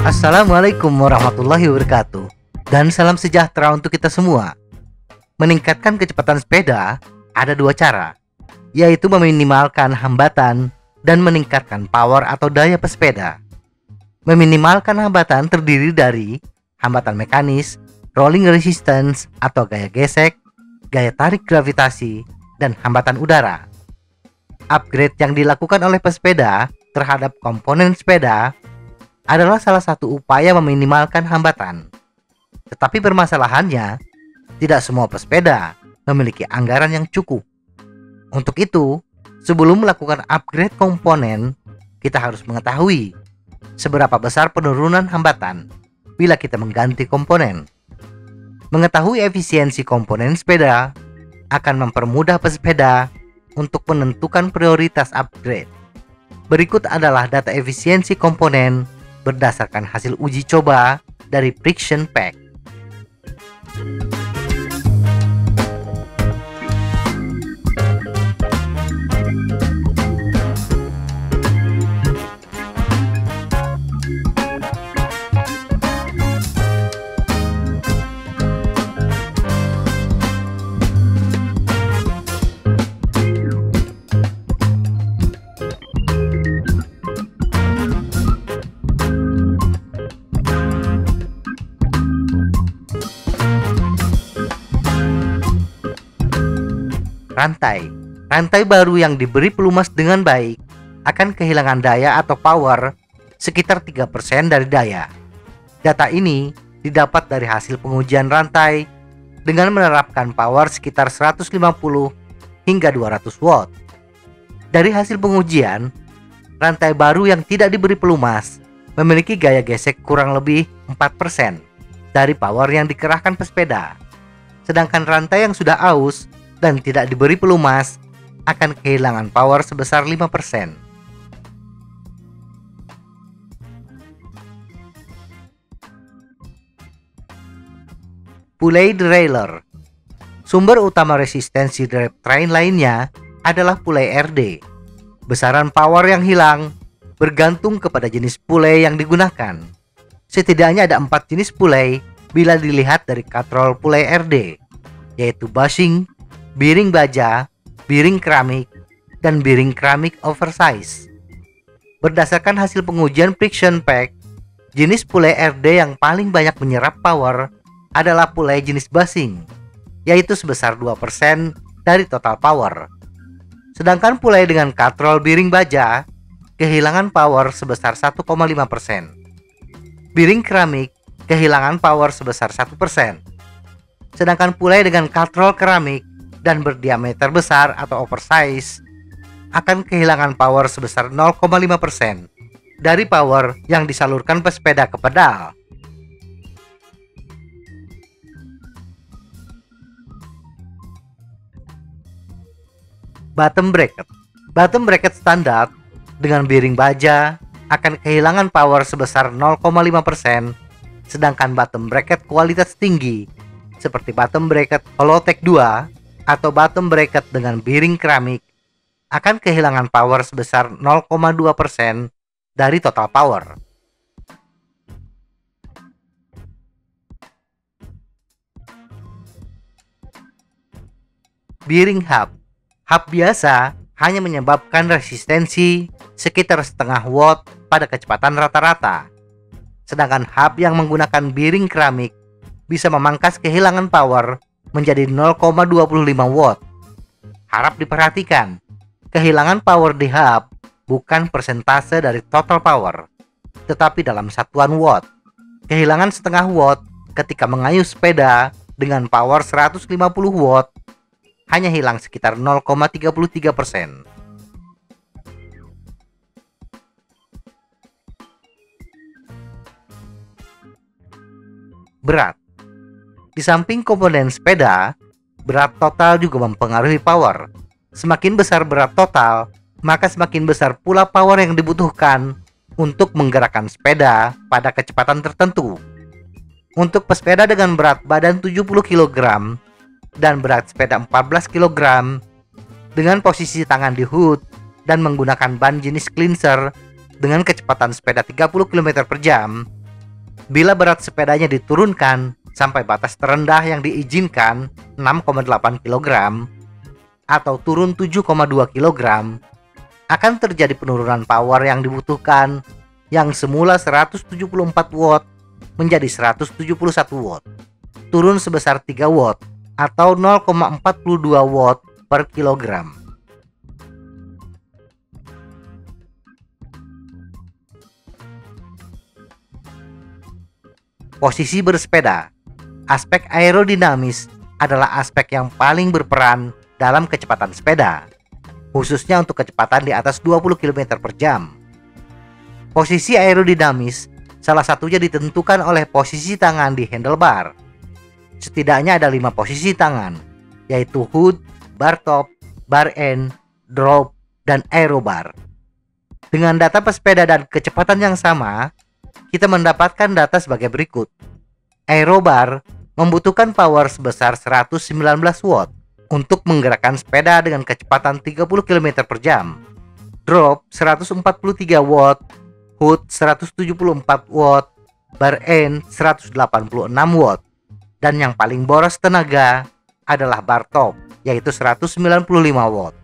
Assalamualaikum warahmatullahi wabarakatuh. Dan salam sejahtera untuk kita semua. Meningkatkan kecepatan sepeda ada dua cara, yaitu meminimalkan hambatan dan meningkatkan power atau daya pesepeda. Meminimalkan hambatan terdiri dari hambatan mekanis, rolling resistance atau gaya gesek, gaya tarik gravitasi, dan hambatan udara. Upgrade yang dilakukan oleh pesepeda terhadap komponen sepeda adalah salah satu upaya meminimalkan hambatan. Tetapi permasalahannya, tidak semua pesepeda memiliki anggaran yang cukup. Untuk itu, sebelum melakukan upgrade komponen, kita harus mengetahui seberapa besar penurunan hambatan bila kita mengganti komponen. Mengetahui efisiensi komponen sepeda akan mempermudah pesepeda untuk menentukan prioritas upgrade. Berikut adalah data efisiensi komponen berdasarkan hasil uji coba dari Friction Pack. Rantai baru yang diberi pelumas dengan baik akan kehilangan daya atau power sekitar 3% dari daya. Data ini didapat dari hasil pengujian rantai dengan menerapkan power sekitar 150 hingga 200 watt. Dari hasil pengujian, rantai baru yang tidak diberi pelumas memiliki gaya gesek kurang lebih 4% dari power yang dikerahkan pesepeda. Sedangkan rantai yang sudah aus dan tidak diberi pelumas akan kehilangan power sebesar 5%. Pulley derailleur. Sumber utama resistensi drivetrain lainnya adalah pulley RD. Besaran power yang hilang bergantung kepada jenis pulley yang digunakan. Setidaknya ada 4 jenis pulley bila dilihat dari katrol pulley RD, yaitu bushing, bearing baja, bearing keramik, dan bearing keramik oversize. Berdasarkan hasil pengujian Friction Pack, jenis pulley RD yang paling banyak menyerap power adalah pulley jenis bushing, yaitu sebesar 2% dari total power. Sedangkan pulley dengan katrol bearing baja kehilangan power sebesar 1,5%. Bearing keramik kehilangan power sebesar 1%. Sedangkan pulley dengan katrol keramik dan berdiameter besar atau oversize akan kehilangan power sebesar 0,5% dari power yang disalurkan pesepeda ke pedal. Bottom bracket standar dengan bearing baja akan kehilangan power sebesar 0,5%, sedangkan bottom bracket kualitas tinggi seperti bottom bracket Holotech 2 atau bottom bracket dengan bearing keramik akan kehilangan power sebesar 0,2% dari total power. Bearing hub. Hub biasa hanya menyebabkan resistensi sekitar setengah watt pada kecepatan rata-rata. Sedangkan hub yang menggunakan bearing keramik bisa memangkas kehilangan power menjadi 0,25 watt. Harap diperhatikan, kehilangan power di hub bukan persentase dari total power, tetapi dalam satuan watt. Kehilangan setengah watt ketika mengayuh sepeda dengan power 150 watt hanya hilang sekitar 0,33%. Berat. Di samping komponen sepeda, berat total juga mempengaruhi power. Semakin besar berat total, maka semakin besar pula power yang dibutuhkan untuk menggerakkan sepeda pada kecepatan tertentu. Untuk pesepeda dengan berat badan 70 kg dan berat sepeda 14 kg dengan posisi tangan di hood dan menggunakan ban jenis cleanser dengan kecepatan sepeda 30 km per jam, bila berat sepedanya diturunkan sampai batas terendah yang diizinkan 6,8 kg atau turun 7,2 kg, akan terjadi penurunan power yang dibutuhkan yang semula 174 watt menjadi 171 watt, turun sebesar 3 watt atau 0,42 watt per kilogram. Posisi bersepeda. Aspek aerodinamis adalah aspek yang paling berperan dalam kecepatan sepeda, khususnya untuk kecepatan di atas 20 km per jam. Posisi aerodinamis salah satunya ditentukan oleh posisi tangan di handlebar. Setidaknya ada 5 posisi tangan, yaitu hood, bar top, bar end, drop, dan aerobar. Dengan data pesepeda dan kecepatan yang sama, kita mendapatkan data sebagai berikut. Aerobar membutuhkan power sebesar 119 watt untuk menggerakkan sepeda dengan kecepatan 30 km per jam. Drop 143 watt, hood 174 watt, bar end 186 watt, dan yang paling boros tenaga adalah bar top, yaitu 195 watt.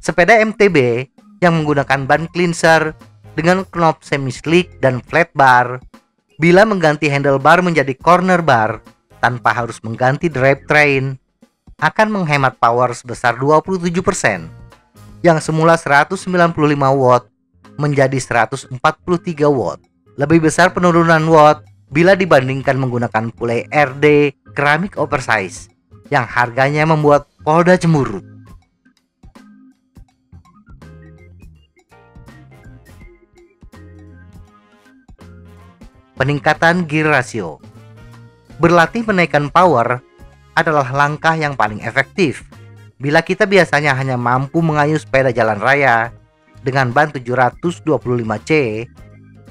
Sepeda MTB yang menggunakan ban cleanser dengan knob semi slick dan flat bar, bila mengganti handlebar menjadi corner bar tanpa harus mengganti drivetrain, akan menghemat power sebesar 27%, yang semula 195 watt menjadi 143 watt. Lebih besar penurunan watt bila dibandingkan menggunakan Pulley RD keramik oversize yang harganya membuat Polda cemburut. Peningkatan gear ratio. Berlatih menaikkan power adalah langkah yang paling efektif bila kita biasanya hanya mampu mengayuh sepeda jalan raya dengan ban 725C,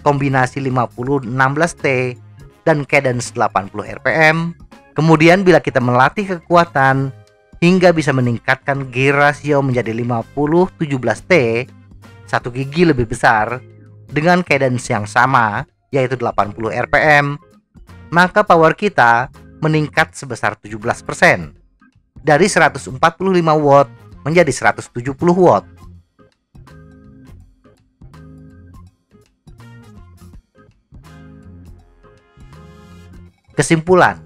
kombinasi 50-16T, dan cadence 80 rpm. Kemudian bila kita melatih kekuatan hingga bisa meningkatkan gear ratio menjadi 50-17T, satu gigi lebih besar dengan cadence yang sama yaitu 80 rpm, maka power kita meningkat sebesar 17%, dari 145 watt menjadi 170 watt. Kesimpulan,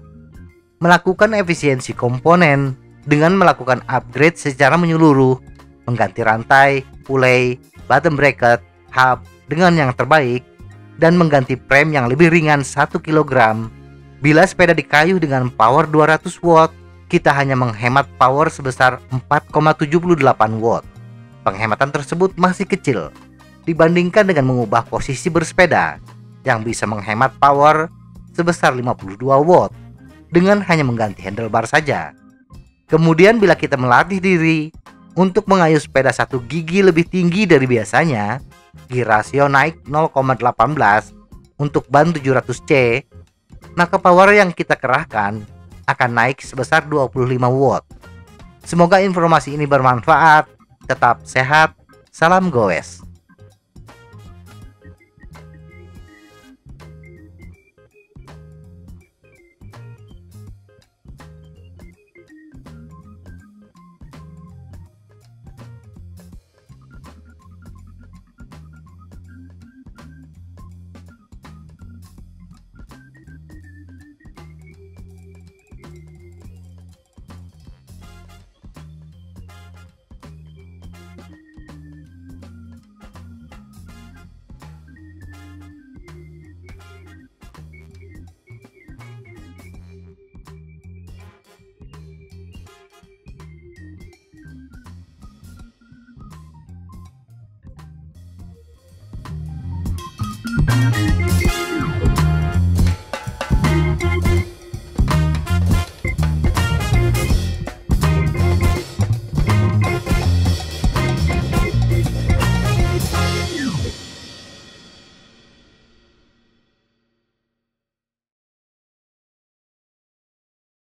melakukan efisiensi komponen dengan melakukan upgrade secara menyeluruh, mengganti rantai, pulley, bottom bracket, hub dengan yang terbaik, dan mengganti frame yang lebih ringan 1 kg. Bila sepeda dikayuh dengan power 200 watt, kita hanya menghemat power sebesar 4,78 watt. Penghematan tersebut masih kecil dibandingkan dengan mengubah posisi bersepeda yang bisa menghemat power sebesar 52 watt dengan hanya mengganti handlebar saja. Kemudian bila kita melatih diri untuk mengayuh sepeda satu gigi lebih tinggi dari biasanya, gear ratio naik 0,18 untuk ban 700C, maka power yang kita kerahkan akan naik sebesar 25 watt. Semoga informasi ini bermanfaat. Tetap sehat, salam goes.